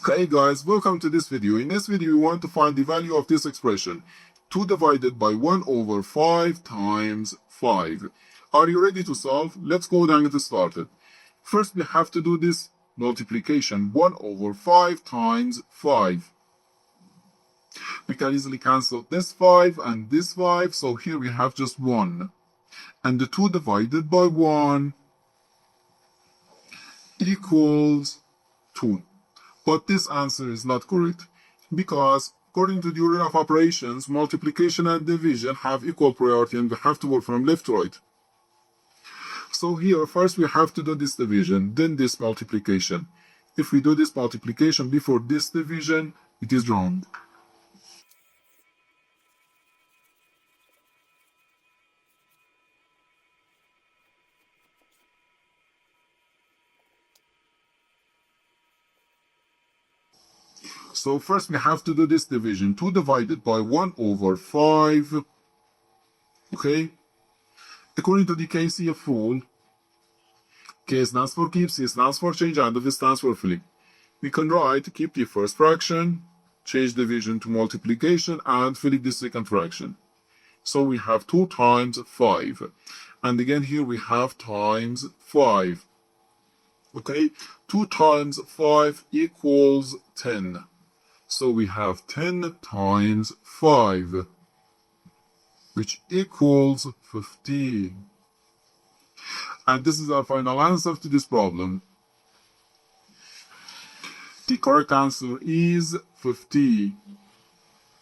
Hey guys, welcome to this video. In this video, we want to find the value of this expression, 2 divided by 1 over 5 times 5. Are you ready to solve? Let's go down and get started. First, we have to do this multiplication, 1 over 5 times 5. We can easily cancel this 5 and this 5, so here we have just 1. And the 2 divided by 1 equals 2. But this answer is not correct because according to the order of operations, multiplication and division have equal priority and we have to work from left to right. So here first we have to do this division, then this multiplication. If we do this multiplication before this division, it is wrong. So first we have to do this division, 2 divided by 1 over 5, okay? According to the KCF rule, K stands for keep, C stands for change, and F stands for flip. We can write keep the first fraction, change division to multiplication, and flip the second fraction. So we have 2 times 5. And again here we have times 5. Okay, 2 times 5 equals 10. So we have 10 times 5, which equals 15. And this is our final answer to this problem. The correct answer is 50.